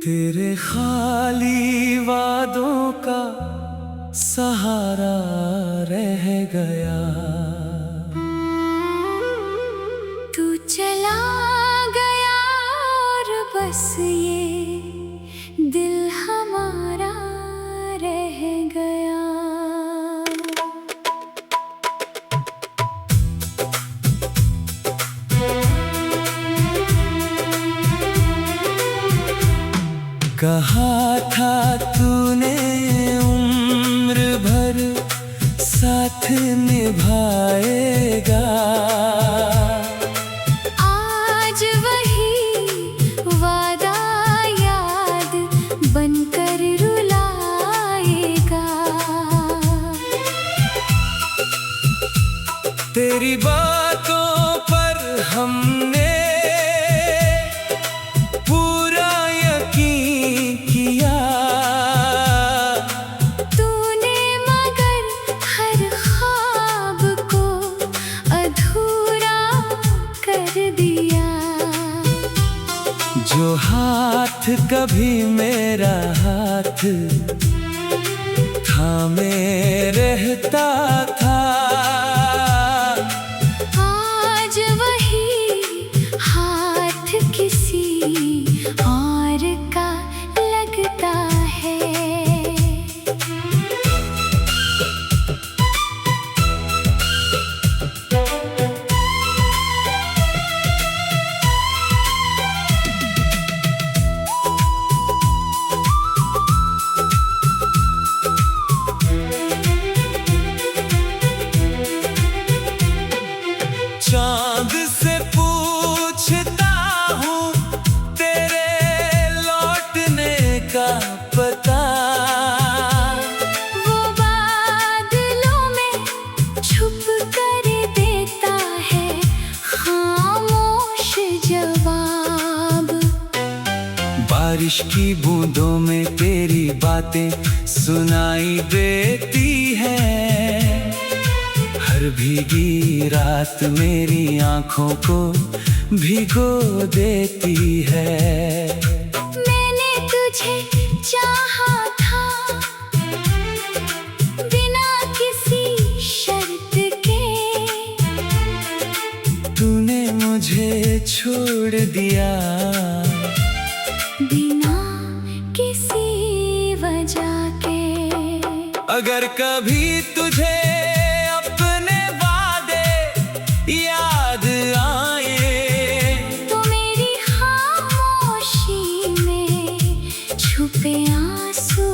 तेरे खाली वादों का सहारा रह गया। तू चला गया और बस ये दिल हमारा रह गया। कहा था तूने उम्र भर साथ निभाएगा, आज वही वादा याद बनकर रुलाएगा। तेरी बातों पर हमने पूरा यकीन किया। तूने मगर हर ख्वाब को अधूरा कर दिया। जो हाथ कभी मेरा हाथ थामे रहता था, आज वही हाथ किसी और का लगता है। चांद से पूछता हूँ तेरे लौटने का पता। वो बादलों में छुप कर देता है खामोश जवाब। बारिश की बूंदों में तेरी बातें सुनाई देती हैं। हर भीगी रात मेरी आंखों को भिगो देती है। मैंने तुझे चाहा था बिना किसी शर्त के। तूने मुझे छोड़ दिया बिना किसी वजह के। अगर कभी तुझे अपने वादे याद आए, तो मेरी खामोशी में छुपे आंसू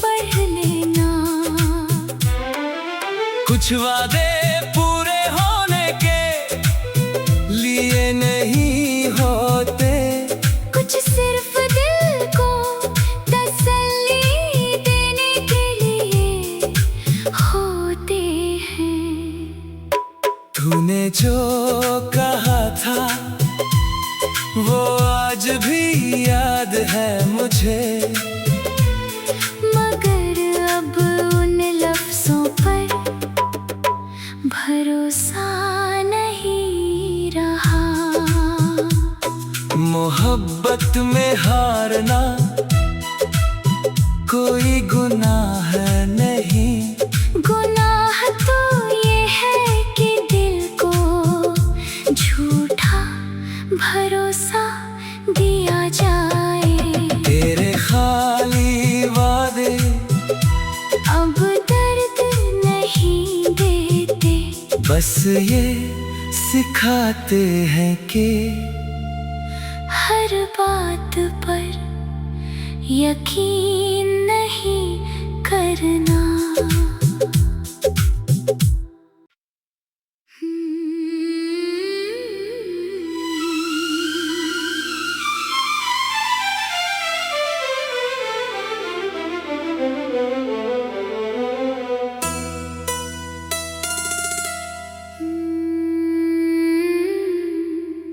पढ़ लेना। कुछ वादे पूरे होने के लिए नहीं होते, कुछ सिर्फ दिल को तसल्ली देने के लिए होते हैं। तूने जो कहा था वो आज भी याद है मुझे। मगर अब उन लफ्जों पर भरोसा नहीं रहा। मोहब्बत में हारना कोई गुनाह नहीं। गुनाह तो ये है कि दिल को झूठा भरोसा दिया जाए। तेरे खाली वादे अब दर्द नहीं देते, बस ये सिखाते हैं कि हर बात पर यकीन नहीं करना।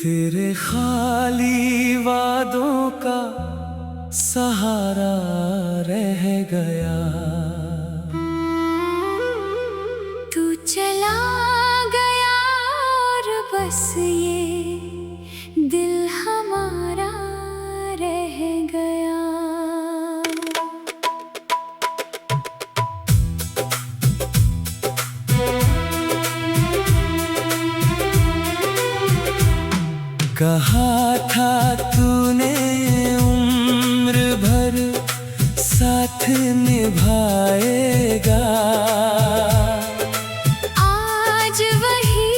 तेरे खाली वादों का सहारा रह गया। तू चला गया और बस ये दिल हमारा रह गया। कहा था तूने उम्र भर साथ निभाएगा, आज वही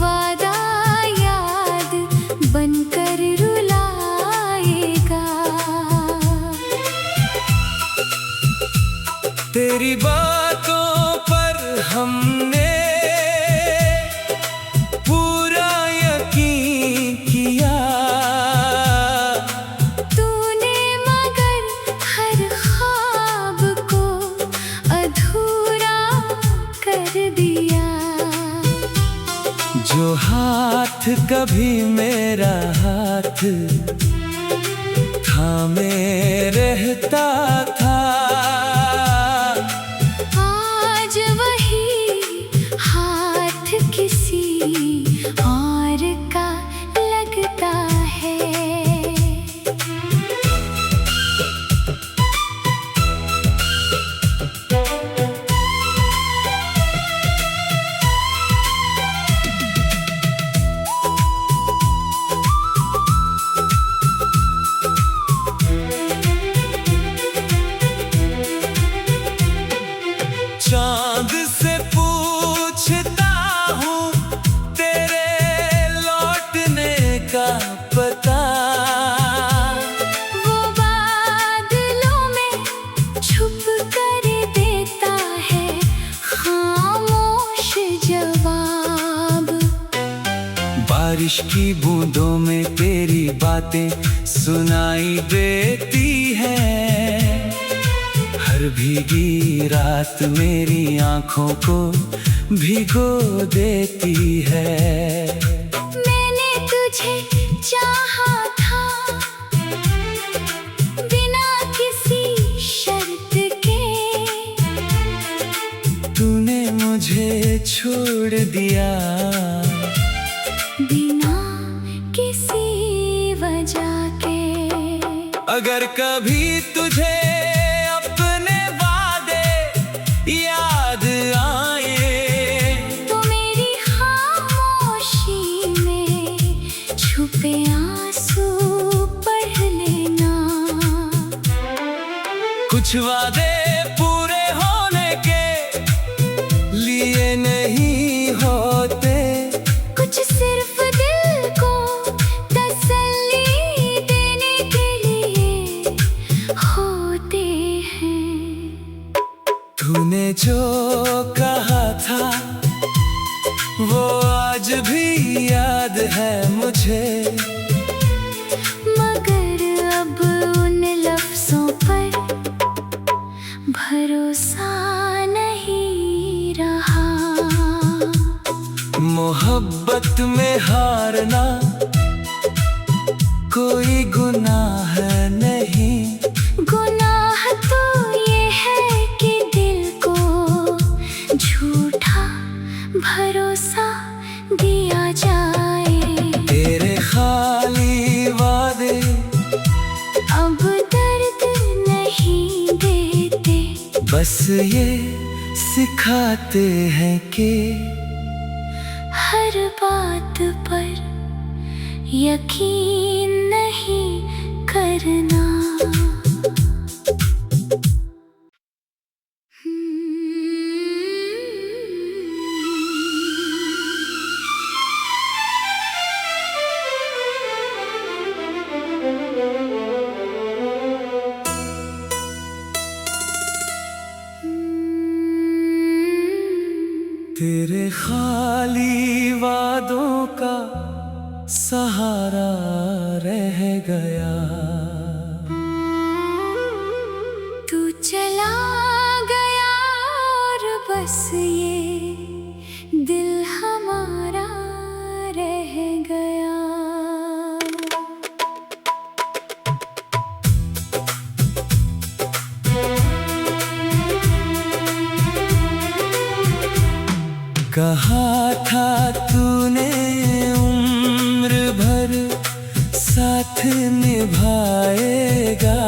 वादा याद बनकर रुलाएगा। तेरी बातों पर हमने पूरा यकीन किया, तूने मगर हर ख्वाब को अधूरा कर दिया। जो हाथ कभी मेरा हाथ थामे रहता था, आज वही हाथ किसी और का लगता है। चांद से पूछता हूँ तेरे लौटने का पता, वो बादलों में छुप कर देता है खामोश जवाब। बारिश की बूंदों में तेरी बातें सुनाई देती हैं, हर भीगी रात मेरी आंखों को भिगो देती है। मैंने तुझे चाहा था बिना किसी शर्त के, तूने मुझे छोड़ दिया बिना किसी वजह के। अगर कभी तुझे अपने वादे याद आए, तो मेरी खामोशी में छुपे आंसू पढ़ लेना। कुछ वादे पूरे होने के लिए नहीं होते, कुछ सिर्फ दिल को तसल्ली देने के लिए होते हैं। तूने जो कहा था वो आज भी याद है मुझे, मगर अब उन लफ्जों पर भरोसा नहीं रहा। मोहब्बत में हारना कोई गुनाह नहीं, गुनाह तो ये है कि दिल को झूठा भरोसा दिया जाए। तेरे खाली वादे अब दर्द नहीं देते, बस ये सिखाते हैं कि हर बात पर यकीन नहीं करना। तेरे खाली वादों का सहारा रह गया। तू चला गया और बस ये दिल हमारा रह गया। कहा था तूने उम्र भर साथ निभाएगा,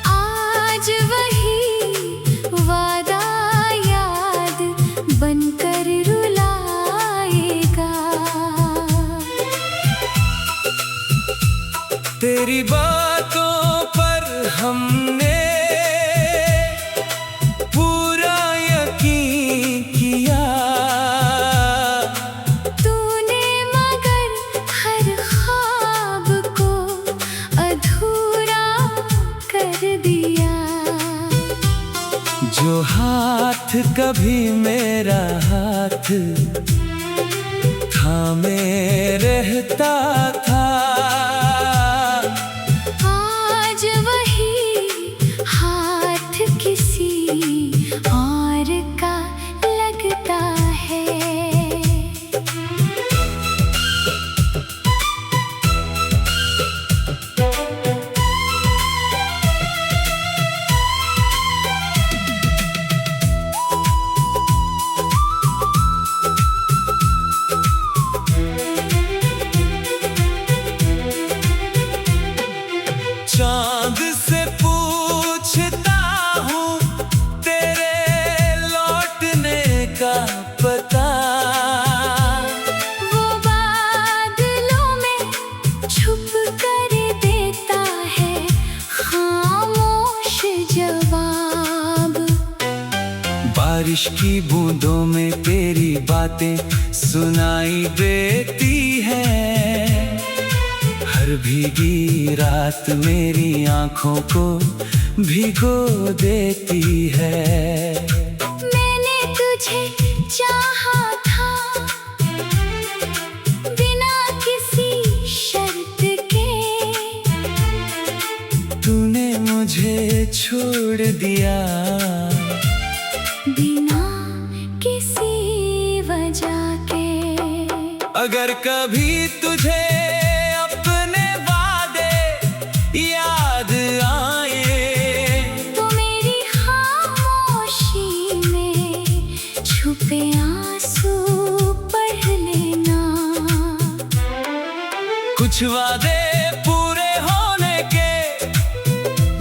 आज वही वादा याद बनकर रुलाएगा। तेरी बातों पर हमने पूरा यकीन किया। तूने मगर हर ख्वाब को अधूरा कर दिया। जो हाथ कभी मेरा हाथ थामे रहता था, आज वही हाथ किसी और का लगता है। चांद से पूछता हूँ तेरे लौटने का पता। वो बादलों में छुप कर देता है खामोश जवाब। बारिश की बूंदों में तेरी बातें सुनाई देती हैं। हर भीगी रात मेरी आंखों को भिगो देती है। मैंने तुझे चाहा था बिना किसी शर्त के। तूने मुझे छोड़ दिया बिना किसी वजह के। अगर कभी तुझे अपने वादे याद आए, तो मेरी खामोशी में छुपे आंसू पढ़ लेना। कुछ वादे पूरे होने के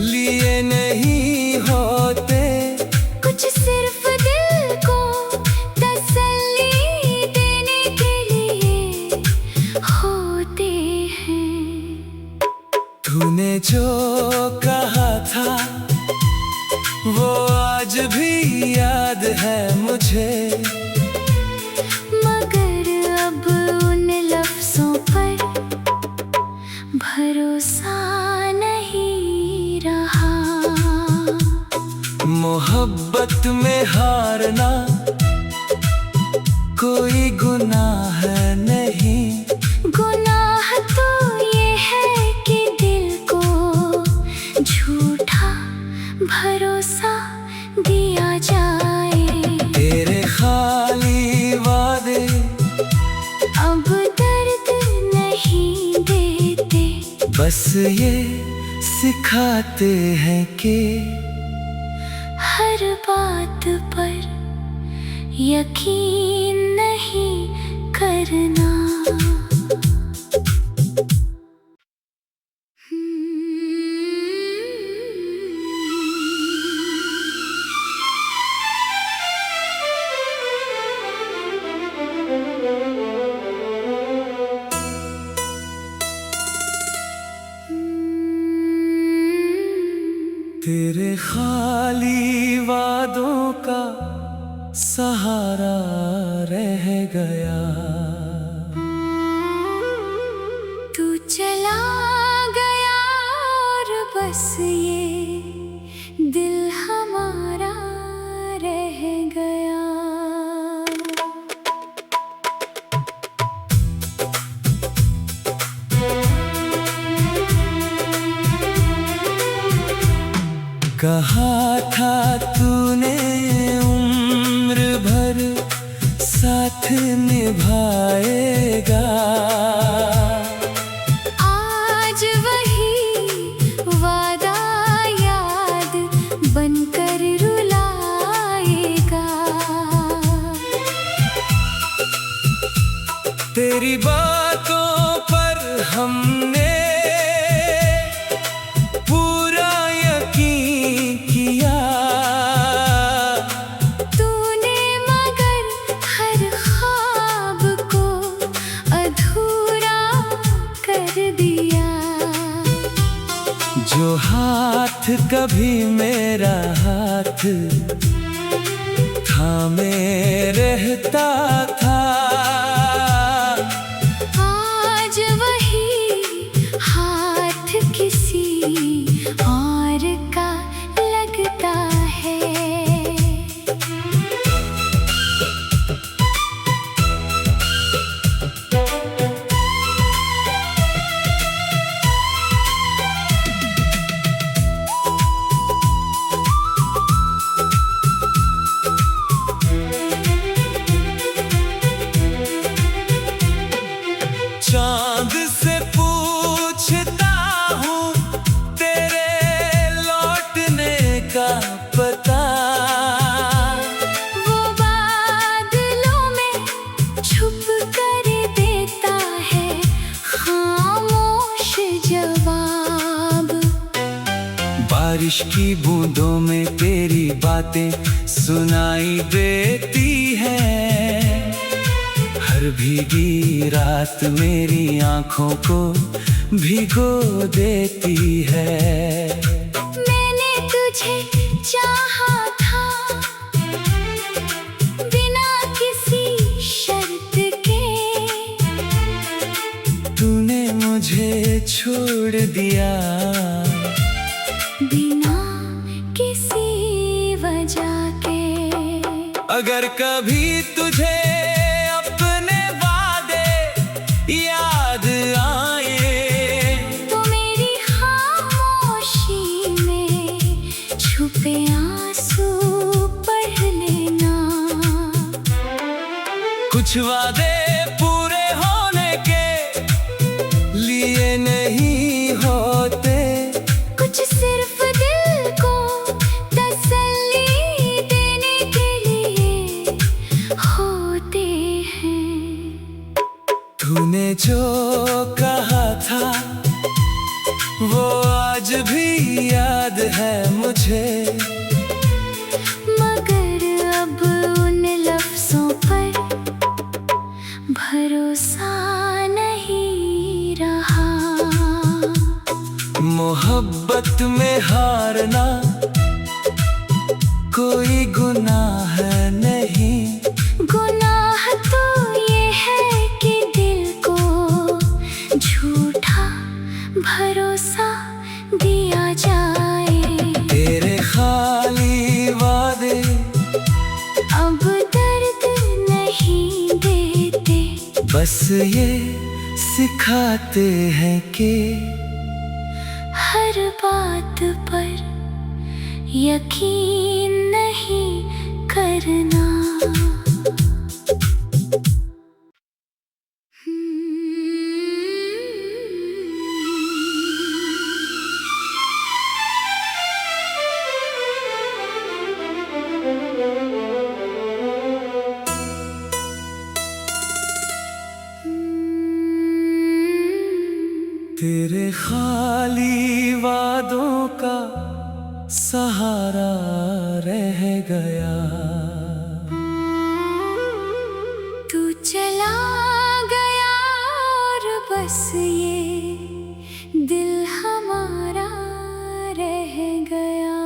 लिए नहीं होते, कुछ सिर्फ दिल को तसल्ली देने के लिए होते हैं। तूने जो कहा था वो आज भी याद है मुझे। मगर अब उन लफ्जों पर भरोसा नहीं रहा। मोहब्बत में हारना कोई गुनाह नहीं। गुनाह तो ये है कि दिल को झूठा भरोसा दिया जाए। तेरे खाली वादे अब दर्द नहीं देते, बस ये सिखाते हैं कि हर बात पर यकीन नहीं करना। तेरे खाली वादों का सहारा रह गया। तू चला गया और बस ये दिल हमारा रह गया। कहा था तूने उम्र भर साथ निभाएगा। आज वही वादा याद बनकर रुलाएगा। तेरी बातों पर हमने पूरा यकीन किया। तूने मगर हर ख्वाब को अधूरा कर दिया। जो हाथ कभी मेरा हाथ थामे रहता था, आज वही हाथ किसी और का लगता है। चांद से पूछता हूँ तेरे लौटने का पता, वो बादलों में छुप कर देता है खामोश जवाब। बारिश की बूंदों में तेरी बातें सुनाई देती हैं, हर भीगी रात मेरी आँखों को भिगो देती है। मैंने तुझे चाहा था बिना किसी शर्त के, तूने मुझे छोड़ दिया बिना किसी वजह के। अगर कभी तुझे अपने वादे याद आए, तो मेरी खामोशी में छुपे आंसू पढ़ लेना। कुछ वादे पूरे होने के लिए नहीं होते, कुछ सिर्फ दिल को तसल्ली देने के लिए होते हैं। तूने जो कहा था वो आज भी याद है मुझे, मगर अब उन लफ्जों पर भरोसा नहीं रहा। मोहब्बत में हारना कोई गुनाह नहीं, गुनाह तो ये है कि दिल को झूठा भरोसा दिया जाए। तेरे खाली वादे अब दर्द नहीं देते, बस ये सिखाते हैं कि हर बात पर यकीन नहीं करना। तेरे खाली वादों का सहारा रह गया। तू चला गया और बस ये दिल हमारा रह गया।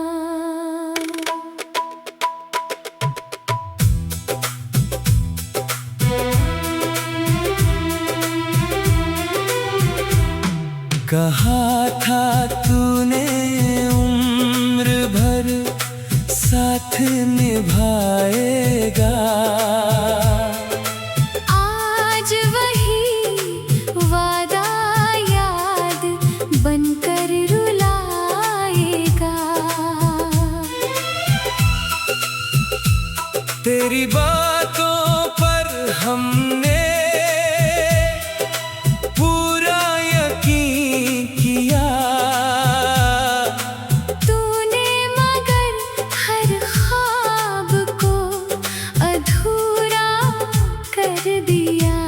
कहा था तूने उम्र भर साथ निभाएगा, आज वही वादा याद बनकर रुलाएगा। तेरी बातों पर हमने पूरा यकीन किया, तूने मगर हर ख्वाब को अधूरा कर दिया।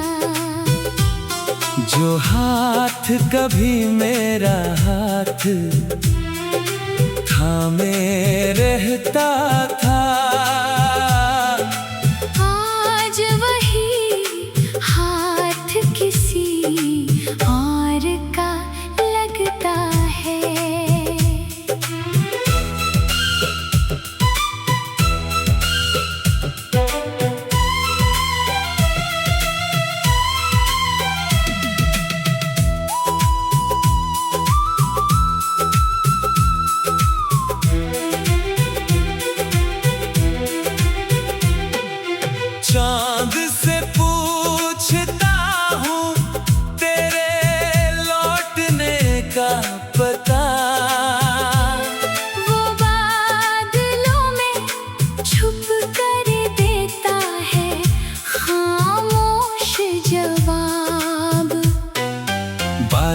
जो हाथ कभी मेरा हाथ थामे रहता था, आज वही हाथ किसी और का लगता है।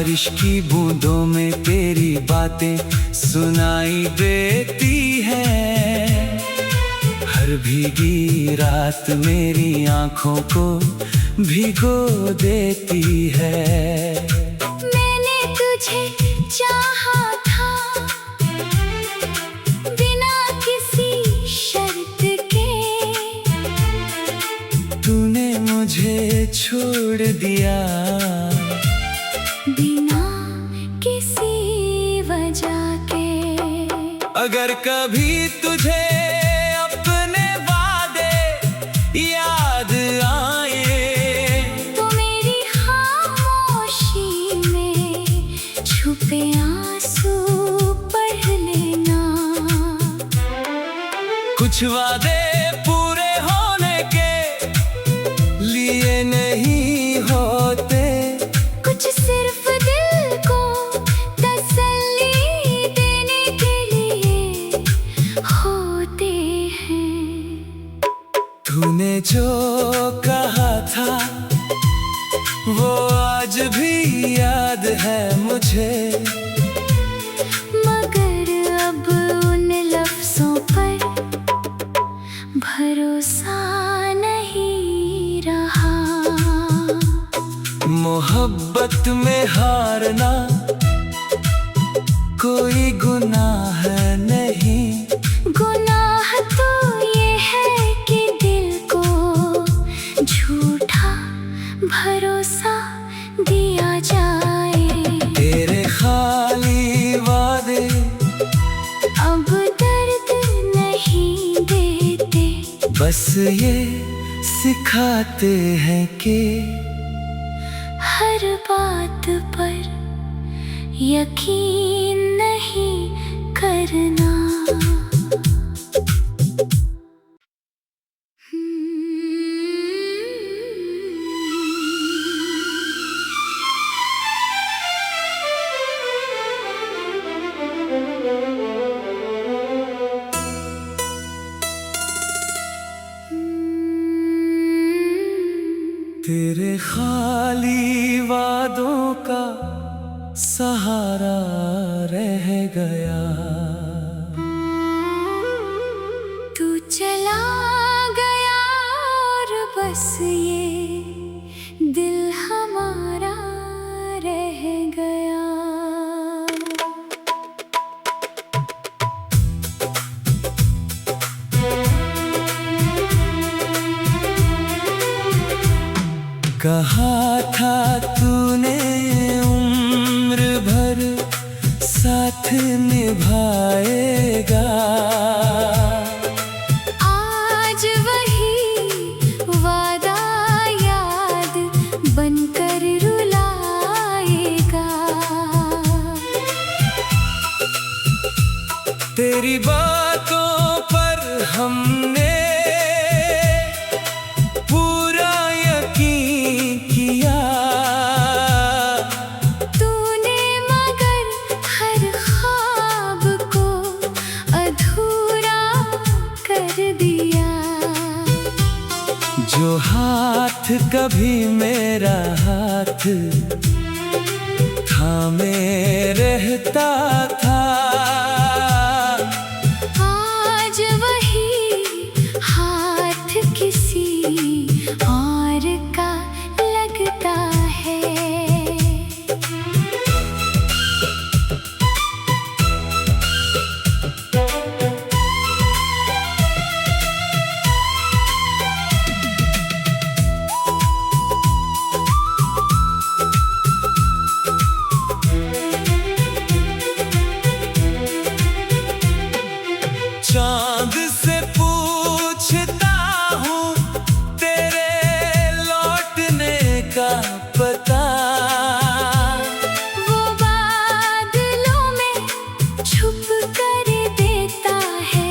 बारिश की बूंदों में तेरी बातें सुनाई देती है। हर भीगी रात मेरी आँखों को भिगो देती है। मैंने तुझे चाहा था बिना किसी शर्त के, तूने मुझे छोड़ दिया बिना किसी वजह के। अगर कभी तुझे अपने वादे याद आए, तो मेरी खामोशी में छुपे आंसू पढ़ लेना। कुछ वादे पूरे होने के लिए नहीं होते, कुछ सिर्फ दिल को तसल्ली देने के लिए होते हैं। तूने जो कहा था वो आज भी याद है मुझे, मगर अब उन लफ्जों पर भरोसा नहीं रहा। मोहब्बत में हारना कोई गुनाह नहीं। गुनाह तो ये है कि दिल को झूठा भरोसा दिया जाए। तेरे खाली वादे अब दर्द नहीं देते, बस ये सिखाते हैं कि हर बात पर यकीन नहीं करना। तेरे खाली वादों का सहारा रह गया। तू चला गया और बस ये दिल हमारा रह गया। कहा था तूने उम्र भर साथ निभाएगा, आज वही वादा याद बनकर रुलाएगा। तेरी बातों पर हमने पूरा यकीन किया, तूने मगर हर ख्वाब को अधूरा कर दिया। जो हाथ कभी मेरा हाथ थामे रहता था, आज वही हाथ किसी और का लगता है। चांद से पूछता हूँ तेरे लौटने का पता, वो बादलों में छुप कर देता है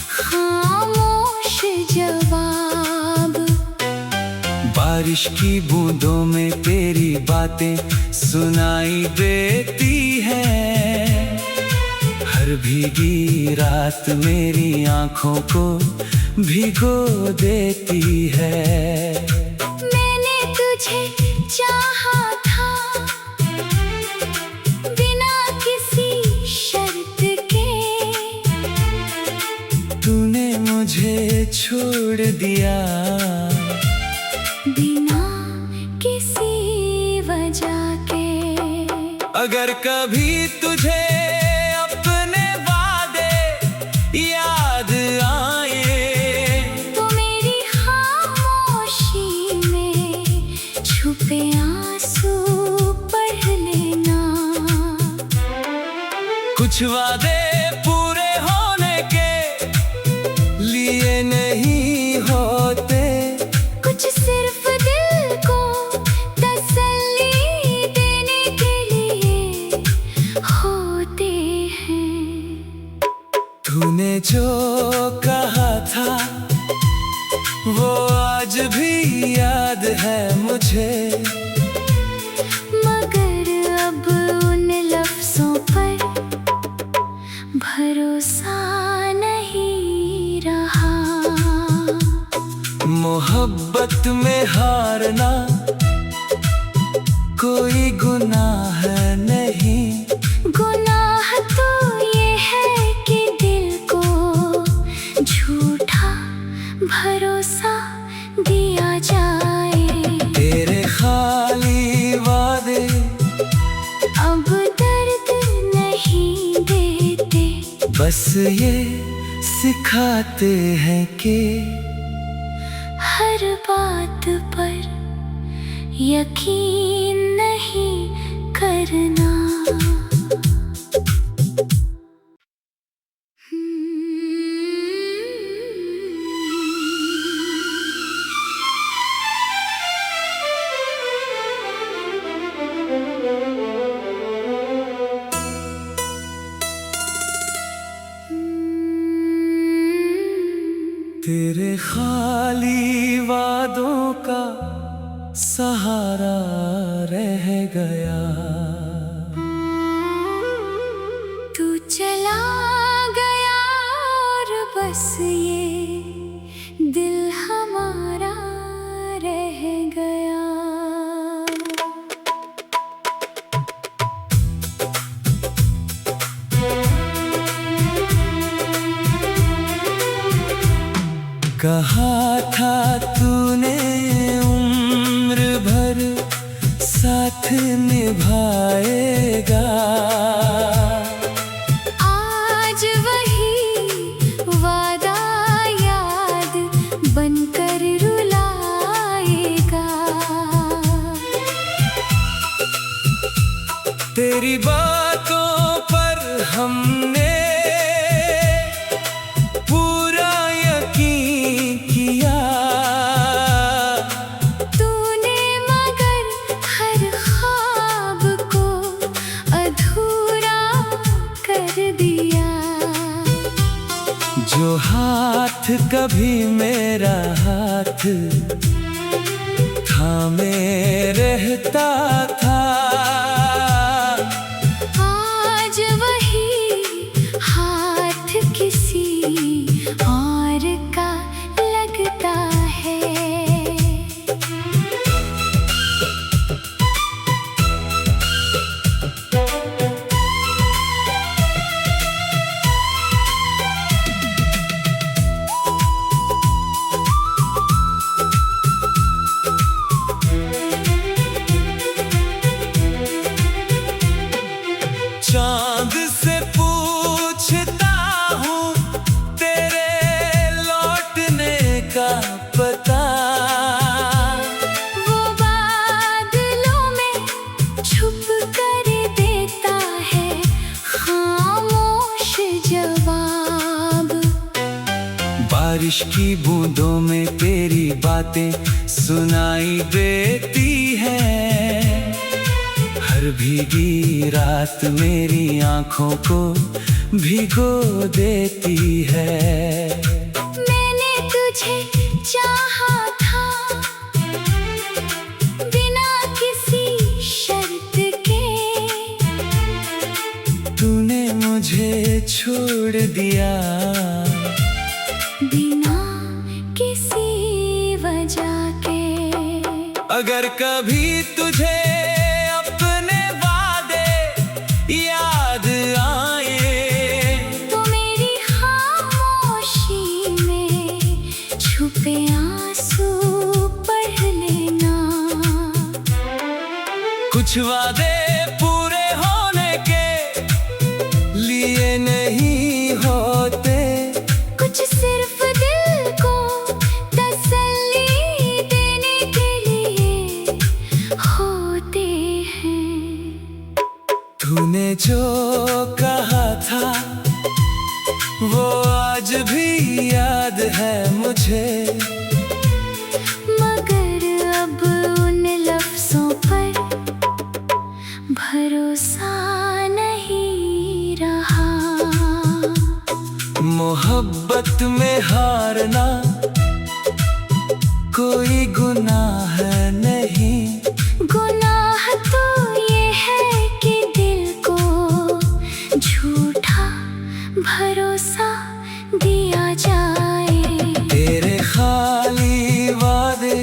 खामोश जवाब। बारिश की बूंदों में तेरी बातें सुनाई देती है। हर भीगी रात मेरी आँखों को भिगो देती है। मैंने तुझे चाहा था छोड़ दिया बिना किसी वजह के। अगर कभी तुझे अपने वादे याद आए तो मेरी खामोशी में छुपे आंसू पढ़ लेना। कुछ वादे पूरे होने के लिए नहीं होते, कुछ सिर्फ दिल को तसल्ली देने के लिए होते हैं। तूने जो कहा था वो आज भी याद है मुझे, मगर अब उन लफ्जों पर भरोसा नहीं रहा। मोहब्बत में हारना कोई गुनाह नहीं। गुनाह तो ये है कि दिल को झूठा भरोसा दिया जाए। तेरे खाली वादे अब दर्द नहीं देते, बस ये सिखाते हैं कि हर बात पर यकीन नहीं करना। तेरे खाली वादों का सहारा रह गया। तू चला गया और बस ये दिल हमारा रह गया। कहा था तूने उम्र भर साथ निभाएगा, आज वही वादा याद बनकर रुलाएगा। तेरी बातों पर हमने पूरा यकीन किया। तूने मगर हर ख्वाब को अधूरा कर दिया। जो हाथ कभी मेरा हाथ थामे रहता था, आज वही हाथ किसी और का लगता है। चांद से पूछता हूँ तेरे लौटने का पता। वो बादलों में छुप कर देता है खामोश जवाब। बारिश की बूंदों में तेरी बातें सुनाई देती हैं। हर भीगी रात मेरी आंखों को भिगो देती है। मैंने तुझे चाहा था बिना किसी शर्त के, तूने मुझे छोड़ दिया बिना किसी वजह के। अगर कभी तुझे अपने वादे याद आए तो मेरी खामोशी में कुछ वादे पूरे होने के लिए नहीं होते, कुछ सिर्फ दिल को तसल्ली देने के लिए होते हैं। तूने जो कहा था वो आज भी याद है मुझे, मगर अब उन लफ्जों पर भरोसा नहीं रहा। मोहब्बत में हारना कोई गुनाह नहीं, गुनाह तो ये है कि दिल को झूठा भरोसा दिया जाए। तेरे खाली वादे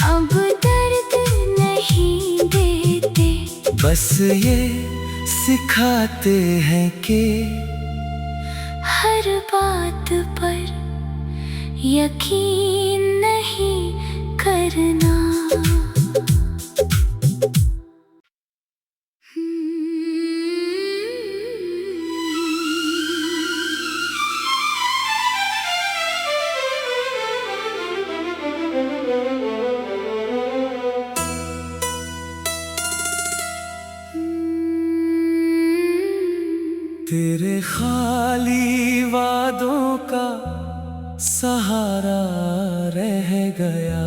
अब दर्द नहीं देते, बस ये सिखाते हैं कि हर बात पर यकीन नहीं करना। तेरे खाली वादों का सहारा रह गया।